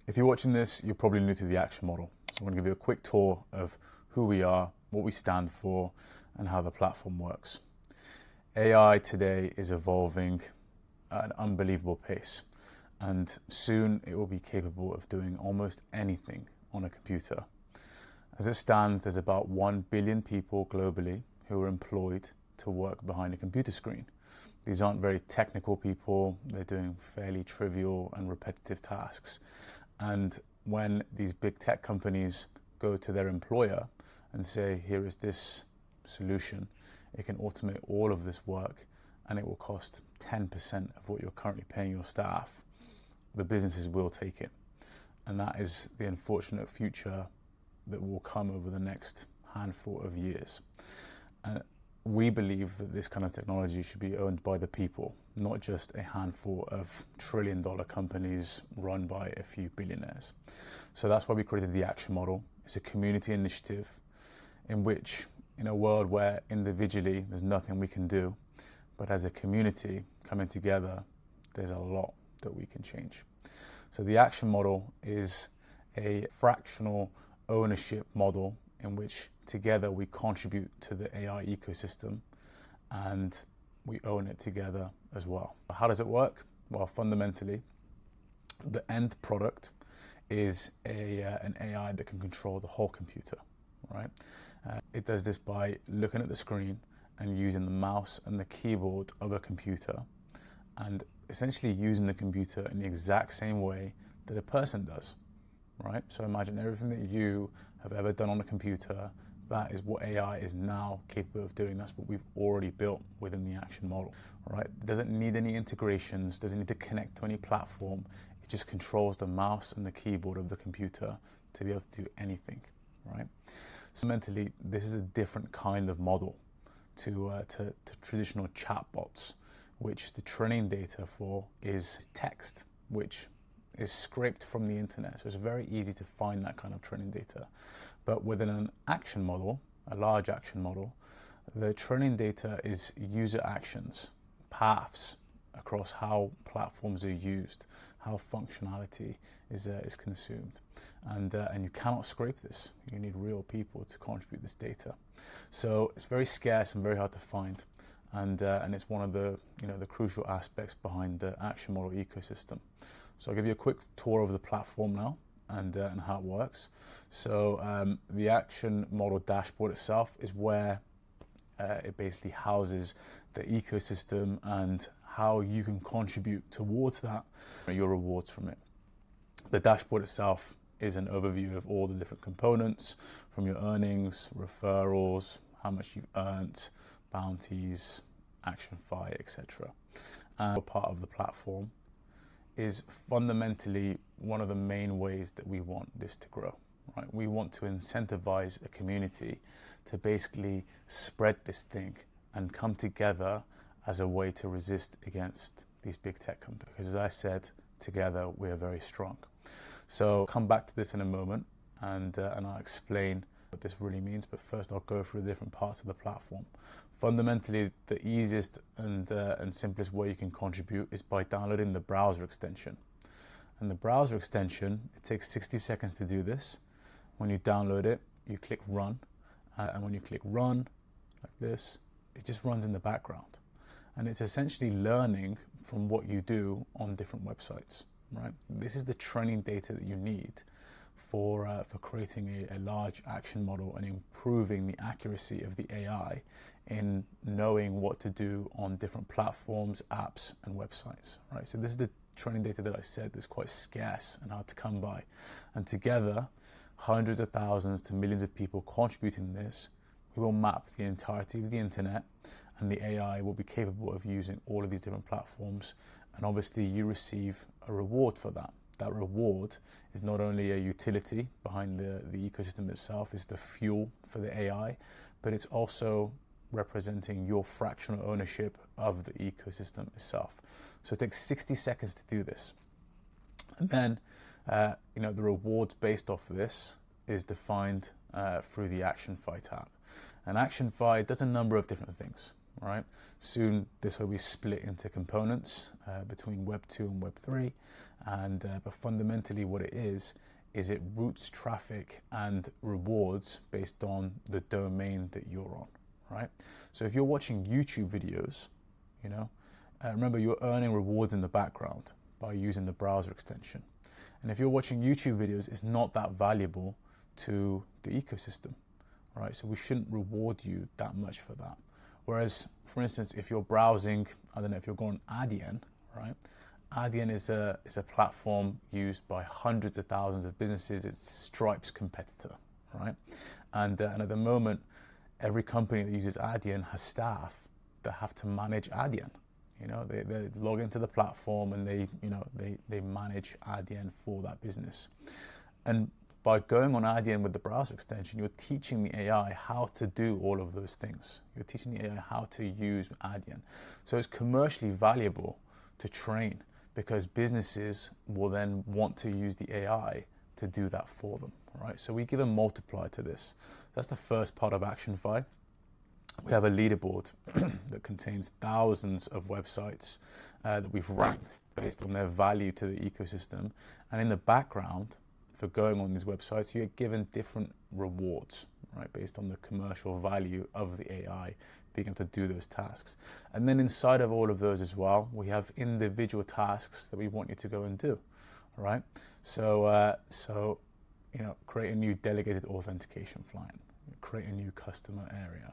If you're watching this, you're probably new to the Action model. So I'm going to give you a quick tour of who we are, what we stand for, and how the platform works. AI today is evolving at an unbelievable pace, and soon it will be capable of doing almost anything on a computer. As it stands, there's about 1 billion people globally who are employed to work behind a computer screen. These aren't very technical people, they're doing fairly trivial and repetitive tasks. And when these big tech companies go to their employer and say, here is this solution, it can automate all of this work and it will cost 10% of what you're currently paying your staff, the businesses will take it. And that is the unfortunate future that will come over the next handful of years. We believe that this kind of technology should be owned by the people, not just a handful of trillion-dollar companies run by a few billionaires. So that's why we created the Action model. It's a community initiative in which, in a world where individually there's nothing we can do, but as a community coming together, there's a lot that we can change. So the Action model is a fractional ownership model in which together we contribute to the AI ecosystem and we own it together as well. How does it work? Well, fundamentally, the end product is an AI that can control the whole computer, right? It does this by looking at the screen and using the mouse and the keyboard of a computer and essentially using the computer in the exact same way that a person does, right? So imagine everything that you have ever done on a computer, that is what AI is now capable of doing. That's what we've already built within the Action model, right? It doesn't need any integrations, doesn't need to connect to any platform. It just controls the mouse and the keyboard of the computer to be able to do anything, right? So mentally, this is a different kind of model to traditional chatbots, which the training data for is text, which is scraped from the internet. So it's very easy to find that kind of training data. But within an action model, a large action model, the training data is user actions, paths across how platforms are used, how functionality is consumed. And you cannot scrape this. You need real people to contribute this data. So it's very scarce and very hard to find. And it's one of the crucial aspects behind the Action model ecosystem. So I'll give you a quick tour of the platform now and how it works. So the Action model dashboard itself is where it basically houses the ecosystem and how you can contribute towards that, your rewards from it. The dashboard itself is an overview of all the different components, from your earnings, referrals, how much you've earned, bounties, ActionFi, etc. And part of the platform is fundamentally one of the main ways that we want this to grow, right? We want to incentivize a community to basically spread this thing and come together as a way to resist against these big tech companies. Because as I said, together we are very strong. So I'll come back to this in a moment and I'll explain what this really means, but first I'll go through the different parts of the platform. Fundamentally, the easiest and simplest way you can contribute is by downloading the browser extension. And the browser extension, it takes 60 seconds to do this. When you download it, you click run. And when you click run, like this, it just runs in the background. And it's essentially learning from what you do on different websites, right? This is the training data that you need for creating a large action model and improving the accuracy of the AI in knowing what to do on different platforms, apps, and websites, right? So this is the training data that I said is quite scarce and hard to come by. And together, hundreds of thousands to millions of people contributing this, we will map the entirety of the internet, and the AI will be capable of using all of these different platforms. And obviously you receive a reward for that. That reward is not only a utility behind the ecosystem itself, is the fuel for the AI, but it's also representing your fractional ownership of the ecosystem itself. So it takes 60 seconds to do this. And then, the rewards based off of this is defined through the ActionFi tab. And ActionFi does a number of different things, right? Soon this will be split into components between Web 2 and Web 3, but fundamentally what it is it routes traffic and rewards based on the domain that you're on, right? So if you're watching YouTube videos, remember you're earning rewards in the background by using the browser extension. And if you're watching YouTube videos, it's not that valuable to the ecosystem, right? So we shouldn't reward you that much for that. Whereas, for instance, if you're browsing, I don't know, if you're going Adyen, right? Adyen is a platform used by hundreds of thousands of businesses. It's Stripe's competitor, right? And at the moment, every company that uses Adyen has staff that have to manage Adyen. They log into the platform and they manage Adyen for that business. And by going on Adyen with the browser extension, you're teaching the AI how to do all of those things. You're teaching the AI how to use Adyen. So it's commercially valuable to train, because businesses will then want to use the AI to do that for them, right? So we give a multiplier to this. That's the first part of ActionFi. We have a leaderboard that contains thousands of websites that we've ranked based on their value to the ecosystem. And in the background, for going on these websites, you get given different rewards, right, based on the commercial value of the AI being able to do those tasks. And then inside of all of those as well, we have individual tasks that we want you to go and do, right? So, create a new delegated authentication client, create a new customer area,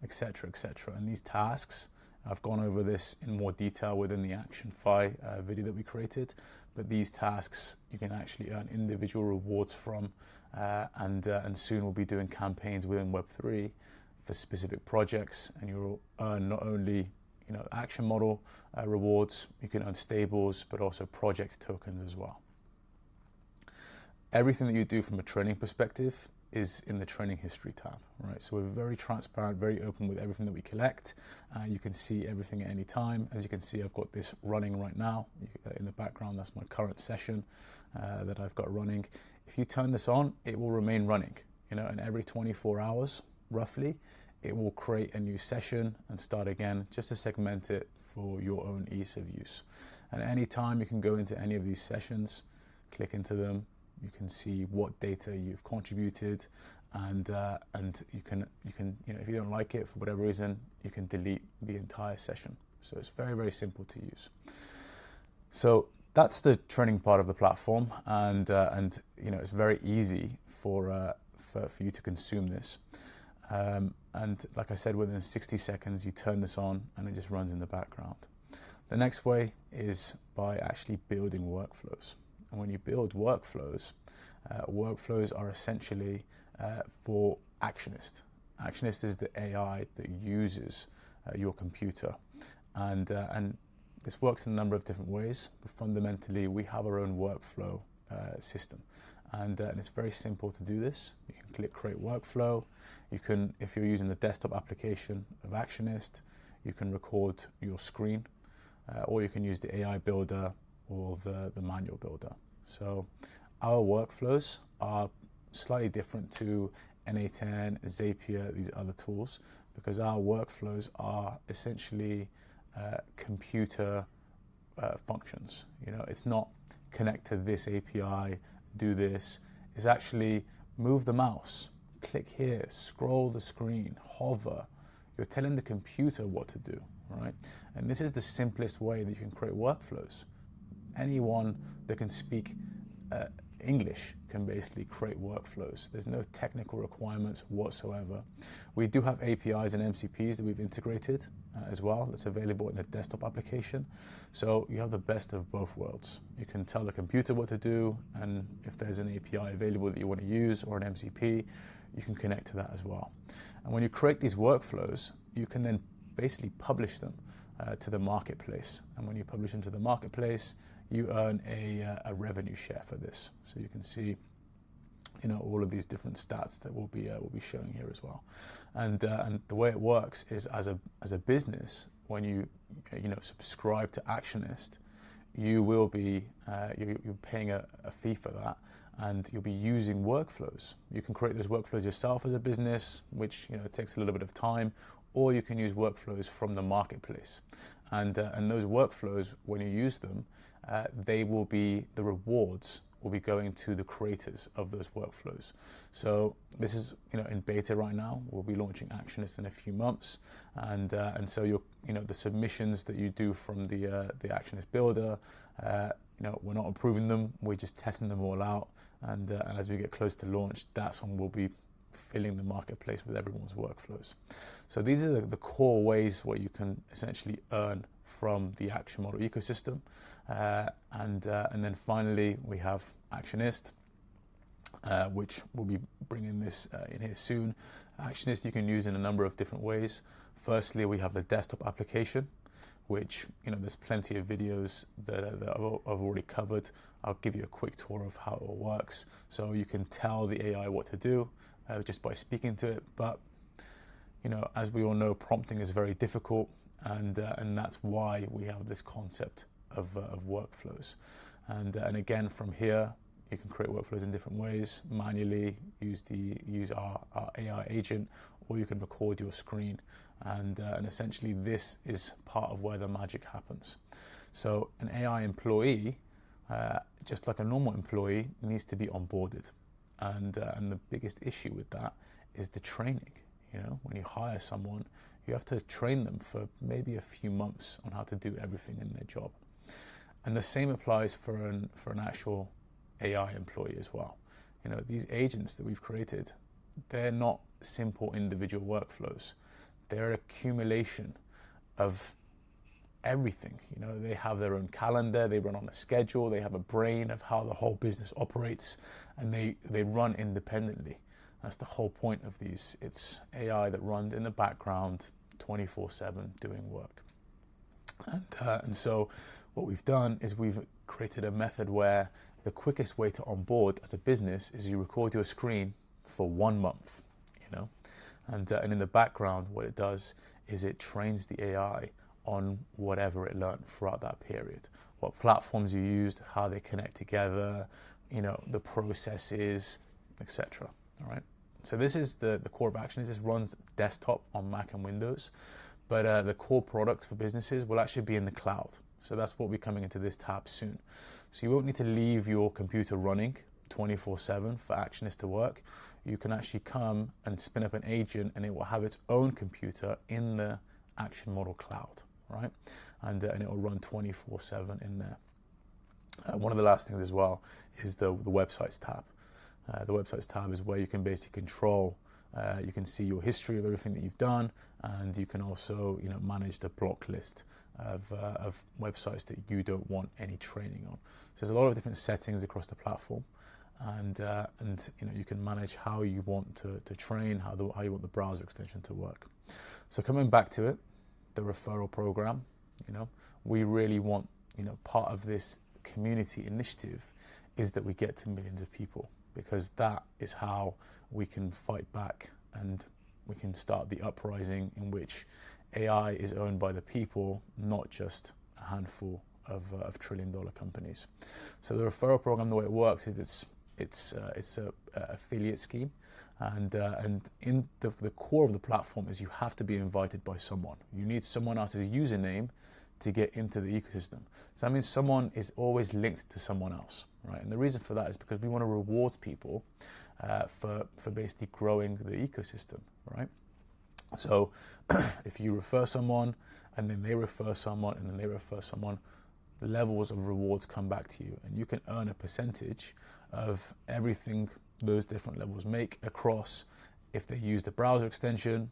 etc., etc. And these tasks, I've gone over this in more detail within the ActionFi video that we created, but these tasks you can actually earn individual rewards from, and soon we'll be doing campaigns within Web3 for specific projects, and you'll earn not only action model rewards, you can earn stables, but also project tokens as well. Everything that you do from a training perspective is in the training history tab, right? So we're very transparent, very open with everything that we collect. You can see everything at any time. As you can see, I've got this running right now in the background. That's my current session that I've got running. If you turn this on, it will remain running, and every 24 hours, roughly, it will create a new session and start again, just to segment it for your own ease of use. And at any time, you can go into any of these sessions, click into them. You can see what data you've contributed, and you can if you don't like it for whatever reason, you can delete the entire session. So it's very, very simple to use. So that's the training part of the platform, and it's very easy for you to consume this. And like I said, within 60 seconds, you turn this on and it just runs in the background. The next way is by actually building workflows. And when you build workflows, workflows are essentially for Actionist. Actionist is the AI that uses your computer. And this works in a number of different ways, but fundamentally we have our own workflow system. And it's very simple to do this. You can click create workflow. You can, if you're using the desktop application of Actionist, you can record your screen, or you can use the AI builder or the manual builder. So our workflows are slightly different to N8N, Zapier, these other tools, because our workflows are essentially computer functions. It's not connect to this API, do this. It's actually move the mouse, click here, scroll the screen, hover. You're telling the computer what to do, right? And this is the simplest way that you can create workflows. Anyone that can speak English can basically create workflows. There's no technical requirements whatsoever. We do have APIs and MCPs that we've integrated as well. That's available in the desktop application. So you have the best of both worlds. You can tell the computer what to do, and if there's an API available that you want to use or an MCP, you can connect to that as well. And when you create these workflows, you can then basically publish them to the marketplace. And when you publish them to the marketplace, you earn a revenue share for this. So you can see, all of these different stats that we'll be showing here as well. And the way it works is as a business, when you subscribe to Actionist, you will be you're paying a fee for that, and you'll be using workflows. You can create those workflows yourself as a business, which takes a little bit of time, or you can use workflows from the marketplace. And those workflows, when you use them, they will be, the rewards will be going to the creators of those workflows. So this is in beta right now. We'll be launching Actionist in a few months, and so the submissions that you do from the Actionist Builder, we're not approving them. We're just testing them all out, and as we get close to launch, that's when we'll be filling the marketplace with everyone's workflows. So these are the core ways where you can essentially earn from the action model ecosystem. And then finally, we have Actionist, which we'll be bringing this in here soon. Actionist you can use in a number of different ways. Firstly, we have the desktop application, which there's plenty of videos that I've already covered. I'll give you a quick tour of how it all works. So you can tell the AI what to do just by speaking to it. But as we all know, prompting is very difficult, and that's why we have this concept of workflows. And again, from here, you can create workflows in different ways. Manually, use our AI agent, or you can record your screen. And essentially, this is part of where the magic happens. So an AI employee, just like a normal employee, needs to be onboarded. And the biggest issue with that is the training. When you hire someone, you have to train them for maybe a few months on how to do everything in their job. And the same applies for an actual AI employee as well. These agents that we've created, they're not simple individual workflows. They're an accumulation of everything. They have their own calendar, they run on a schedule, they have a brain of how the whole business operates, and they run independently. That's the whole point of these. It's AI that runs in the background 24/7 doing work. And so what we've done is we've created a method where the quickest way to onboard as a business is you record your screen for 1 month, and in the background, what it does is it trains the AI on whatever it learned throughout that period, what platforms you used, how they connect together, the processes, etc. All right. So this is the core of Action. This runs desktop on Mac and Windows, but the core product for businesses will actually be in the cloud. So that's what will be coming into this tab soon. So you won't need to leave your computer running 24/7 for Actionist to work. You can actually come and spin up an agent, and it will have its own computer in the Action Model cloud, right? And it will run 24/7 in there. One of the last things as well is the websites tab. The websites tab is where you can basically control. You can see your history of everything that you've done, and you can also manage the block list of websites that you don't want any training on. So there's a lot of different settings across the platform, and you can manage how you want to train, how you want the browser extension to work. So coming back to it, the referral program, we really want, part of this community initiative is that we get to millions of people, because that is how we can fight back and we can start the uprising in which AI is owned by the people, not just a handful of trillion-dollar companies. So the referral program, the way it works is it's a affiliate scheme, and in the core of the platform is you have to be invited by someone. You need someone else's username to get into the ecosystem. So that means someone is always linked to someone else, right? And the reason for that is because we want to reward people for basically growing the ecosystem, right? So if you refer someone, and then they refer someone, and then they refer someone, levels of rewards come back to you, and you can earn a percentage of everything those different levels make across, if they use the browser extension,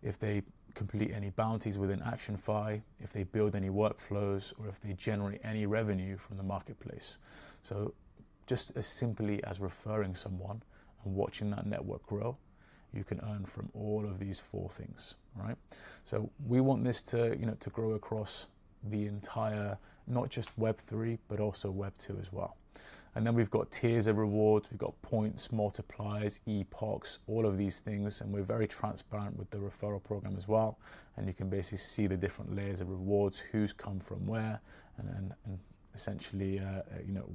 if they complete any bounties within ActionFi, if they build any workflows, or if they generate any revenue from the marketplace. So just as simply as referring someone and watching that network grow, you can earn from all of these 4 things, right? So we want this to grow across the entire, not just Web3, but also Web2 as well. And then we've got tiers of rewards, we've got points, multipliers, epochs, all of these things, and we're very transparent with the referral program as well. And you can basically see the different layers of rewards, who's come from where, and essentially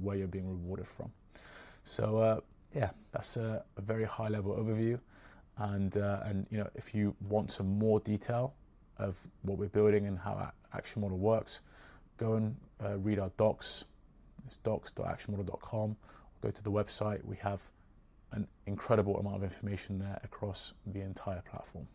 where you're being rewarded from. So yeah, that's a very high level overview, and if you want some more detail of what we're building and how our action model works, go and read our docs. It's docs.actionmodel.com. Go to the website. We have an incredible amount of information there across the entire platform.